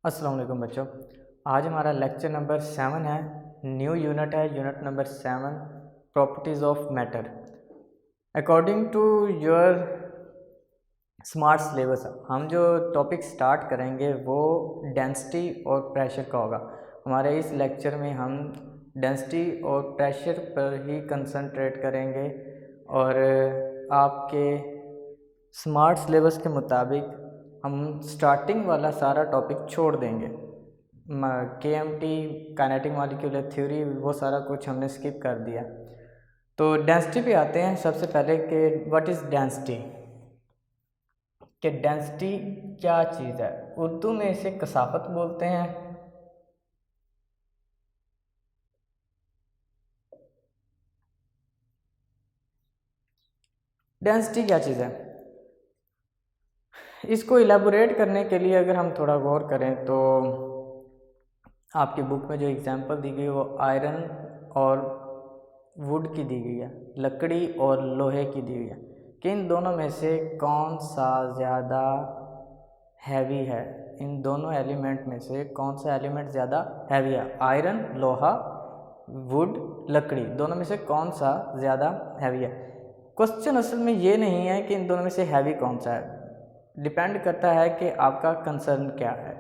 अस्सलाम वालेकुम बच्चों। आज हमारा लेक्चर नंबर 7 है। न्यू यूनिट है, unit number 7, properties of matter. According to your smart syllabus हम जो टॉपिक स्टार्ट करेंगे वो डेंसिटी और प्रेशर का होगा। हमारे इस लेक्चर में हम डेंसिटी और प्रेशर पर ही कंसंट्रेट करेंगे और आपके स्मार्ट सिलेबस के मुताबिक हम स्टार्टिंग वाला सारा टॉपिक छोड़ देंगे। KMT काइनेटिक मॉलिक्यूलर थ्योरी वो सारा कुछ हमने स्किप कर दिया। तो डेंसिटी पे आते हैं। सबसे पहले कि व्हाट इज़ डेंसिटी, कि डेंसिटी क्या चीज़ है। उर्दू में इसे कसाफत बोलते हैं। डेंसिटी क्या चीज़ है, इसको इलेबोरेट करने के लिए अगर हम थोड़ा गौर करें तो आपकी बुक में जो एग्जांपल दी गई वो आयरन और वुड की दी गई है, लकड़ी और लोहे की दी गई है कि इन दोनों में से कौन सा ज़्यादा हैवी है। इन दोनों एलिमेंट में से कौन सा एलिमेंट ज़्यादा हैवी है। आयरन, लोहा, वुड, लकड़ी, दोनों में से कौन सा ज़्यादा हैवी है। क्वेश्चन असल में ये नहीं है कि इन दोनों में से हैवी कौन सा है। डिपेंड करता है कि आपका कंसर्न क्या है,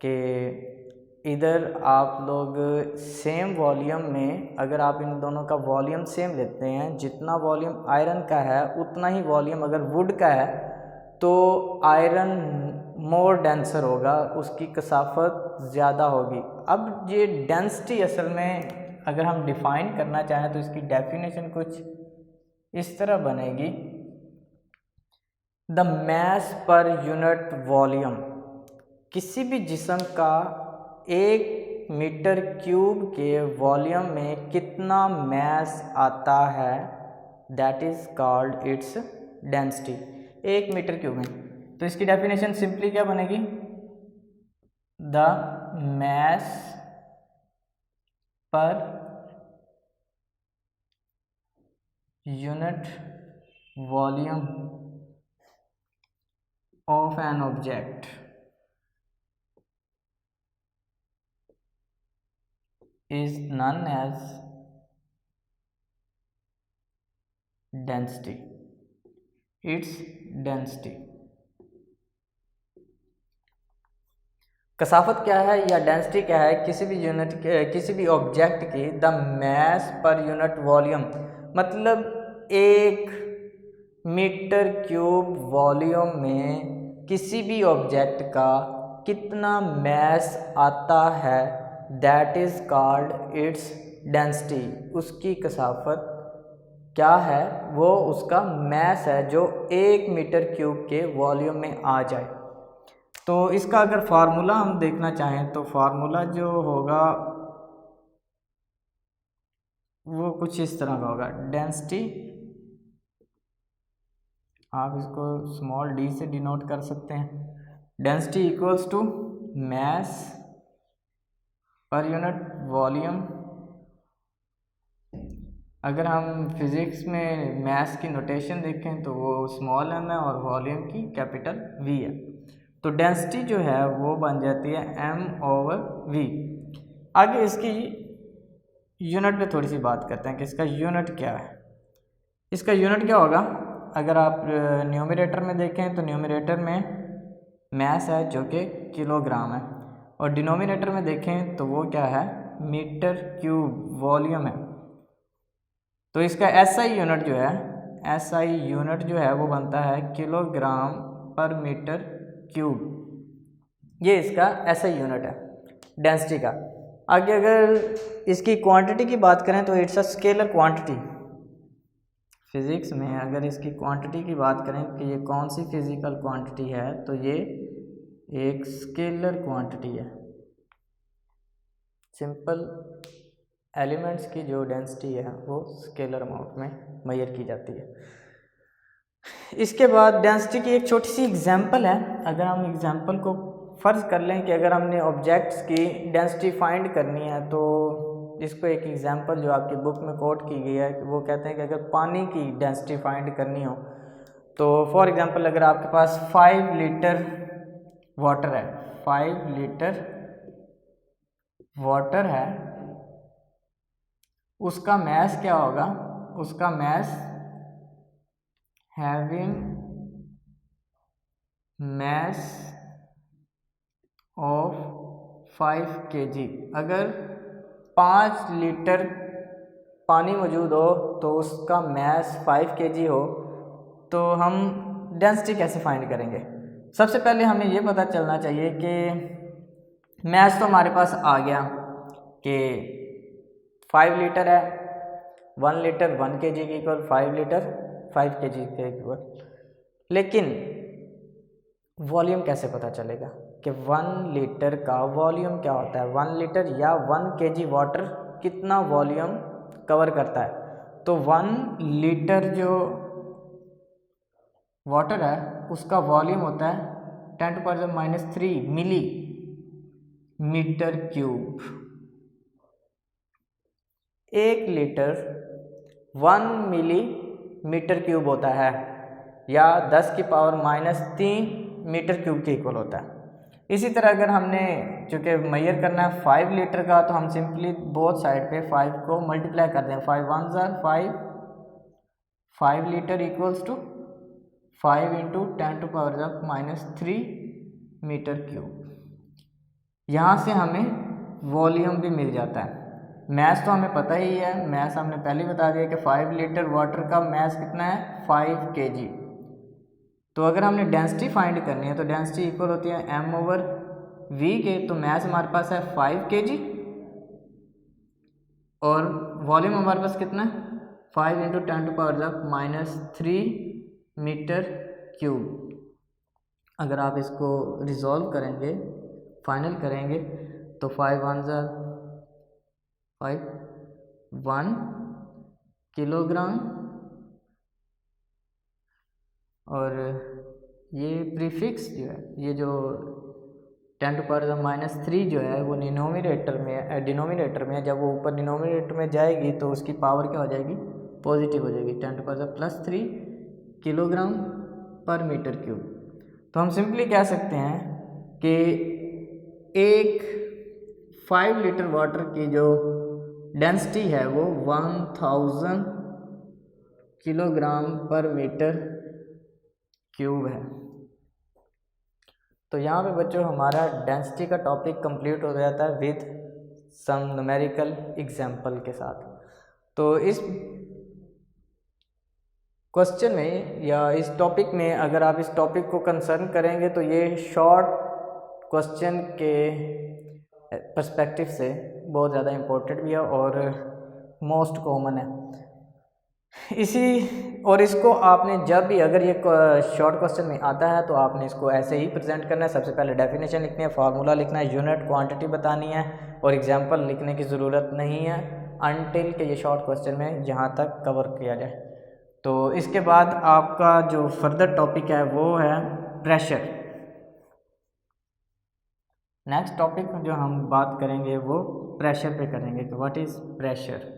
कि इधर आप लोग सेम वॉल्यूम में, अगर आप इन दोनों का वॉल्यूम सेम लेते हैं, जितना वॉल्यूम आयरन का है उतना ही वॉल्यूम अगर वुड का है तो आयरन मोर डेंसर होगा, उसकी कसाफत ज़्यादा होगी। अब ये डेंसिटी असल में अगर हम डिफ़ाइन करना चाहें तो इसकी डेफिनेशन कुछ इस तरह बनेगी, the mass per unit volume. किसी भी जिस्म का 1 मीटर क्यूब के वॉल्यूम में कितना मैस आता है, that is called its density. 1 metre cube में, तो इसकी डेफिनेशन सिंपली क्या बनेगी, the mass per unit volume of an object is known as density, its density। कसाफत क्या है या डेंसिटी क्या है, किसी भी यूनिट किसी भी ऑब्जेक्ट की the mass per unit volume, मतलब 1 मीटर क्यूब वॉल्यूम में किसी भी ऑब्जेक्ट का कितना मैस आता है, that is called its density. उसकी कसाफत क्या है, वो उसका मैस है जो 1 मीटर क्यूब के वॉल्यूम में आ जाए। तो इसका अगर फार्मूला हम देखना चाहें तो फार्मूला जो होगा वो कुछ इस तरह का होगा, डेंसिटी, आप इसको स्मॉल d से डिनोट कर सकते हैं, density equals to mass per unit volume. अगर हम फिज़िक्स में मैस की नोटेशन देखें तो वो स्मॉल m है और वॉल्यूम की कैपिटल V है। तो डेंसिटी जो है वो बन जाती है m/v। आगे इसकी यूनिट पे थोड़ी सी बात करते हैं कि इसका यूनिट क्या है। इसका यूनिट क्या होगा, अगर आप न्यूमरेटर में देखें तो न्यूमरेटर में मैस है जो कि किलोग्राम है, और डिनोमिनेटर में देखें तो वो क्या है, मीटर क्यूब वॉल्यूम है। तो इसका SI यूनिट जो है, SI यूनिट जो है वो बनता है किलोग्राम पर मीटर क्यूब। ये इसका SI यूनिट है डेंसिटी का। आगे अगर इसकी क्वांटिटी की बात करें तो it's a scalar quantity. Physics में अगर इसकी क्वांटिटी की बात करें कि ये कौन सी फिज़िकल क्वांटिटी है, तो ये एक स्केलर क्वांटिटी है। सिंपल एलिमेंट्स की जो डेंसिटी है वो स्केलर अमाउंट में मेजर की जाती है। इसके बाद डेंसिटी की एक छोटी सी एग्जांपल है। अगर हम एग्जांपल को फ़र्ज़ कर लें कि अगर हमने ऑब्जेक्ट्स की डेंसिटी फाइंड करनी है, तो इसको एक एग्जांपल जो आपकी बुक में कोट की गई है कि वो कहते हैं कि अगर पानी की डेंसिटी फाइंड करनी हो तो फॉर एग्जांपल अगर आपके पास 5 लीटर वाटर है 5 लीटर वाटर है उसका मैस क्या होगा, उसका mass having mass of 5 kg। अगर 5 लीटर पानी मौजूद हो तो उसका मैस 5 kg हो, तो हम डेंसिटी कैसे फाइंड करेंगे। सबसे पहले हमें ये पता चलना चाहिए कि मैस तो हमारे पास आ गया कि 5 लीटर है, 1 लीटर 1 kg के इक्वल, 5 लीटर 5 kg के इक्वल, लेकिन वॉल्यूम कैसे पता चलेगा कि 1 लीटर का वॉल्यूम क्या होता है। 1 लीटर या 1 kg वाटर कितना वॉल्यूम कवर करता है। तो 1 लीटर जो वाटर है उसका वॉल्यूम होता है 10⁻³ मिली मीटर क्यूब। 1 लीटर 1 मिली मीटर क्यूब होता है या 10⁻³ मीटर क्यूब के इक्वल होता है। इसी तरह अगर हमने चूँकि मेजर करना है 5 लीटर का, तो हम सिंपली बोथ साइड पे 5 को मल्टीप्लाई कर दें। 5 1 ज़ार 5, 5 litre equals to 5 into 10⁻³ metre cube. यहाँ से हमें वॉल्यूम भी मिल जाता है। मैस तो हमें पता ही है, मैस हमने पहले बता दिया कि 5 लीटर वाटर का मैस कितना है 5 kg। तो अगर हमने डेंसिटी फाइंड करनी है तो डेंसिटी इक्वल होती है m/v के। तो मैस हमारे पास है 5 kg और वॉल्यूम हमारे पास कितना है 5 इंटू 10⁻³ मीटर क्यूब। अगर आप इसको रिजॉल्व करेंगे, फाइनल करेंगे, तो 5 1 ज़ार 5, 1 किलोग्राम, और ये प्रीफिक्स जो है, ये जो 10⁻³ जो है वो डिनोमिनेटर में है। जब वो ऊपर डिनोमिनेटर में जाएगी तो उसकी पावर क्या हो जाएगी, पॉजिटिव हो जाएगी, 10⁻³ किलोग्राम पर मीटर क्यूब। तो हम सिंपली कह सकते हैं कि एक 5 लीटर वाटर की जो डेंसिटी है वो 1000 किलोग्राम पर मीटर क्यूब है। तो यहाँ पे बच्चों हमारा डेंसिटी का टॉपिक कंप्लीट हो जाता है विद सम न्यूमेरिकल एग्जाम्पल के साथ। तो इस क्वेश्चन में या इस टॉपिक में अगर आप इस टॉपिक को कंसर्न करेंगे तो ये शॉर्ट क्वेश्चन के पर्सपेक्टिव से बहुत ज़्यादा इम्पोर्टेंट भी है और मोस्ट कॉमन है। इसको आपने जब भी अगर ये शॉर्ट क्वेश्चन में आता है तो आपने इसको ऐसे ही प्रेजेंट करना है। सबसे पहले डेफिनेशन लिखनी है, फार्मूला लिखना है, यूनिट क्वांटिटी बतानी है और एग्जांपल लिखने की ज़रूरत नहीं है अनटिल के ये शॉर्ट क्वेश्चन में जहाँ तक कवर किया जाए। तो इसके बाद आपका जो फर्दर टॉपिक है वो है प्रेशर। नेक्स्ट टॉपिक जो हम बात करेंगे वो प्रेशर पे करेंगे कि व्हाट इज़ प्रेशर।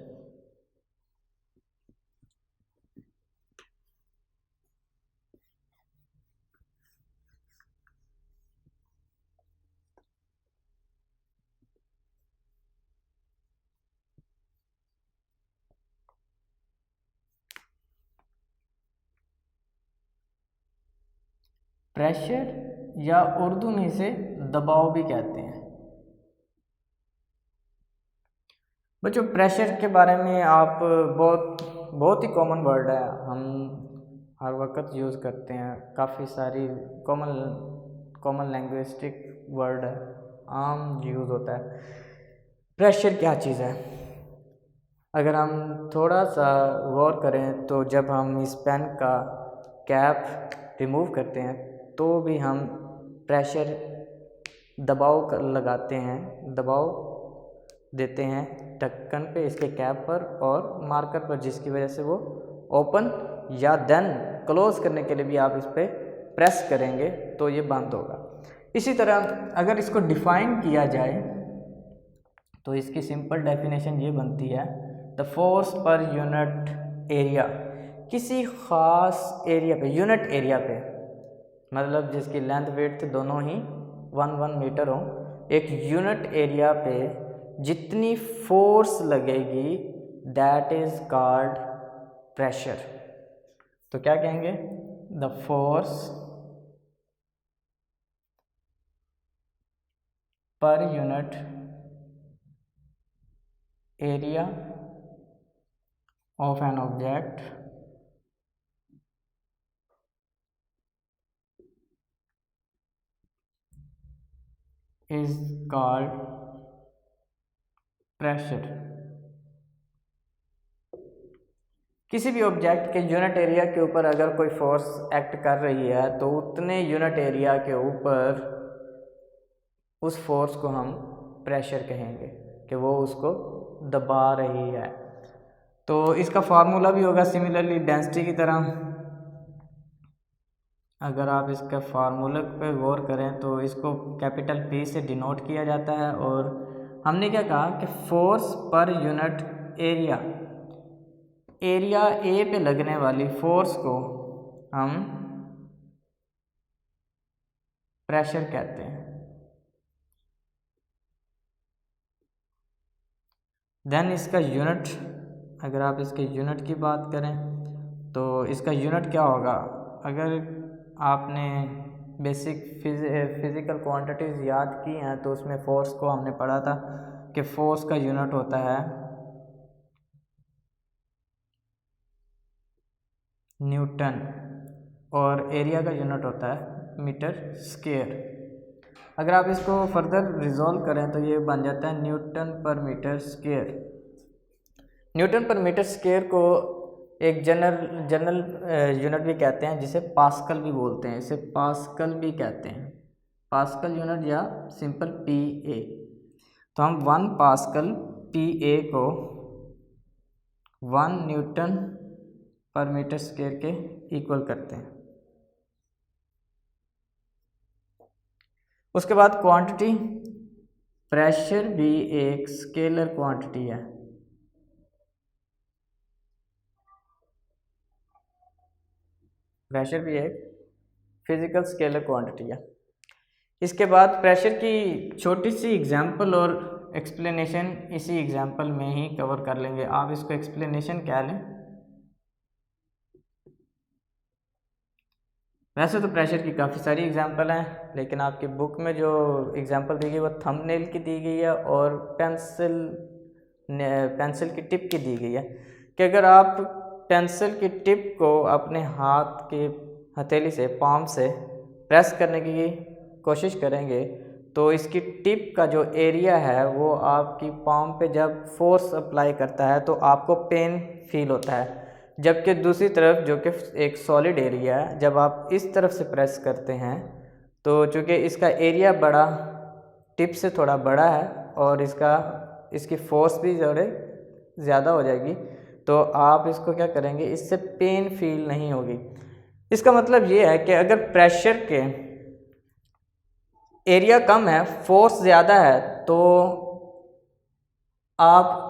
प्रेशर या उर्दू में इसे दबाव भी कहते हैं। बच्चों प्रेशर के बारे में आप बहुत ही कॉमन वर्ड है, हम हर वक्त यूज़ करते हैं, काफ़ी सारी कॉमन लैंग्विस्टिक वर्ड है, आम यूज़ होता है। प्रेशर क्या चीज़ है, अगर हम थोड़ा सा गौर करें तो जब हम इस पेन का कैप रिमूव करते हैं तो भी हम प्रेशर दबाव लगाते हैं, दबाव देते हैं ढक्कन पे, इसके कैप पर और मार्कर पर, जिसकी वजह से वो ओपन या देन क्लोज करने के लिए भी आप इस पर प्रेस करेंगे तो ये बंद होगा। इसी तरह अगर इसको डिफाइन किया जाए तो इसकी सिंपल डेफिनेशन ये बनती है, the force per unit area, किसी ख़ास एरिया पे, यूनिट एरिया पे, मतलब जिसकी लेंथ विड्थ दोनों ही 1 मीटर हो, एक यूनिट एरिया पे जितनी फोर्स लगेगी दैट इज कॉल्ड प्रेशर। तो क्या कहेंगे? The force per unit area of an object is called pressure. किसी भी ऑब्जेक्ट के यूनिट एरिया के ऊपर अगर कोई फोर्स एक्ट कर रही है तो उतने यूनिट एरिया के ऊपर उस फोर्स को हम प्रेशर कहेंगे कि वो उसको दबा रही है। तो इसका फार्मूला भी होगा सिमिलरली डेंसिटी की तरह। अगर आप इसका फार्मूला पे गौर करें तो इसको कैपिटल P से डिनोट किया जाता है, और हमने क्या कहा कि force per unit area, area A पे लगने वाली फोर्स को हम प्रेशर कहते हैं। देन इसका यूनिट, अगर आप इसके यूनिट की बात करें तो इसका यूनिट क्या होगा? अगर आपने बेसिक फिज़िकल क्वांटिटीज़ याद की हैं तो उसमें फोर्स को हमने पढ़ा था कि फोर्स का यूनिट होता है न्यूटन और एरिया का यूनिट होता है मीटर स्क्वायर। अगर आप इसको फर्दर रिजॉल्व करें तो ये बन जाता है न्यूटन पर मीटर स्क्वायर। न्यूटन पर मीटर स्क्वायर को एक जनरल यूनिट भी कहते हैं, जिसे पास्कल भी बोलते हैं, इसे पास्कल भी कहते हैं, पास्कल यूनिट या सिंपल PA। तो हम 1 पास्कल PA को 1 न्यूटन पर मीटर स्क्वायर के इक्वल करते हैं। उसके बाद क्वांटिटी, प्रेशर भी एक स्केलर क्वांटिटी है। प्रेशर भी एक फिजिकल स्केलर क्वांटिटी है। इसके बाद प्रेशर की छोटी सी एग्जांपल और एक्सप्लेनेशन इसी एग्जांपल में ही कवर कर लेंगे। आप इसको एक्सप्लेनेशन क्या लें। वैसे तो प्रेशर की काफ़ी सारी एग्जांपल हैं, लेकिन आपकी बुक में जो एग्जांपल दी गई वो थंबनेल की दी गई है और पेंसिल की टिप की दी गई है कि अगर आप पेंसिल की टिप को अपने हाथ के हथेली से, पाम से प्रेस करने की कोशिश करेंगे तो इसकी टिप का जो एरिया है वो आपकी पाम पे जब फोर्स अप्लाई करता है तो आपको पेन फील होता है, जबकि दूसरी तरफ जो कि एक सॉलिड एरिया है, जब आप इस तरफ से प्रेस करते हैं तो चूँकि इसका एरिया बड़ा, टिप से थोड़ा बड़ा है और इसकी फोर्स भी थोड़े ज़्यादा हो जाएगी, तो आप इसको क्या करेंगे, इससे पेन फील नहीं होगी। इसका मतलब ये है कि अगर प्रेशर के एरिया कम है, फोर्स ज़्यादा है, तो आप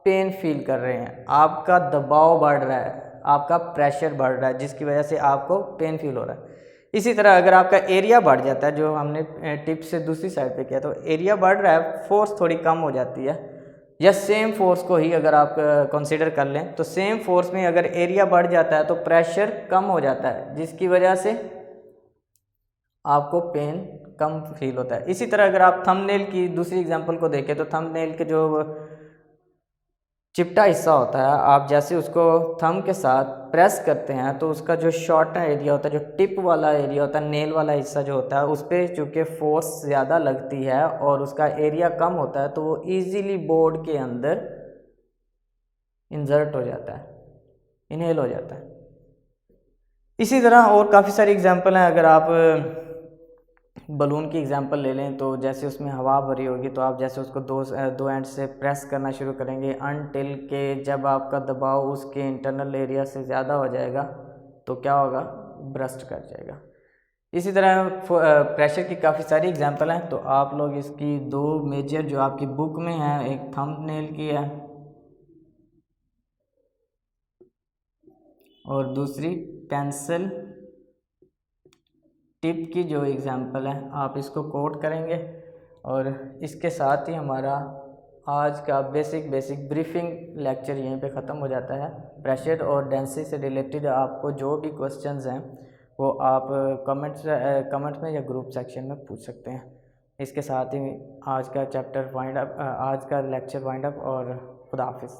पेन फील कर रहे हैं, आपका दबाव बढ़ रहा है, आपका प्रेशर बढ़ रहा है, जिसकी वजह से आपको पेन फील हो रहा है। इसी तरह अगर आपका एरिया बढ़ जाता है, जो हमने टिप से दूसरी साइड पे किया, तो एरिया बढ़ रहा है, फोर्स थोड़ी कम हो जाती है, या सेम फोर्स को ही अगर आप कंसीडर कर लें तो सेम फोर्स में अगर एरिया बढ़ जाता है तो प्रेशर कम हो जाता है, जिसकी वजह से आपको पेन कम फील होता है। इसी तरह अगर आप थंबनेल की दूसरी एग्जांपल को देखें तो थंबनेल के जो चिपटा हिस्सा होता है, आप जैसे उसको थंब के साथ प्रेस करते हैं तो उसका जो शॉर्ट एरिया होता है, जो टिप वाला एरिया होता है, नेल वाला हिस्सा जो होता है, उस पर चूँकि फोर्स ज़्यादा लगती है और उसका एरिया कम होता है तो वो ईजीली बोर्ड के अंदर इंसर्ट हो जाता है, इनहेल हो जाता है। इसी तरह और काफ़ी सारी एग्जांपल हैं। अगर आप बलून की एग्जांपल ले लें तो जैसे उसमें हवा भरी होगी तो आप जैसे उसको दो एंड से प्रेस करना शुरू करेंगे अनटिल के जब आपका दबाव उसके इंटरनल एरिया से ज़्यादा हो जाएगा तो क्या होगा, ब्रस्ट कर जाएगा। इसी तरह प्रेशर की काफ़ी सारी एग्जांपल हैं, तो आप लोग इसकी 2 मेजर जो आपकी बुक में है, एक थंबनेल की है और दूसरी पेंसिल शिप की जो एग्ज़ाम्पल है आप इसको कोट करेंगे। और इसके साथ ही हमारा आज का बेसिक ब्रीफिंग लेक्चर यहीं पे ख़त्म हो जाता है। प्रेशर और डेंसिटी से रिलेटेड आपको जो भी क्वेश्चंस हैं वो आप कमेंट्स में या ग्रुप सेक्शन में पूछ सकते हैं। इसके साथ ही आज का चैप्टर आज का लेक्चर वाइंड अप और खुदा हाफिज़।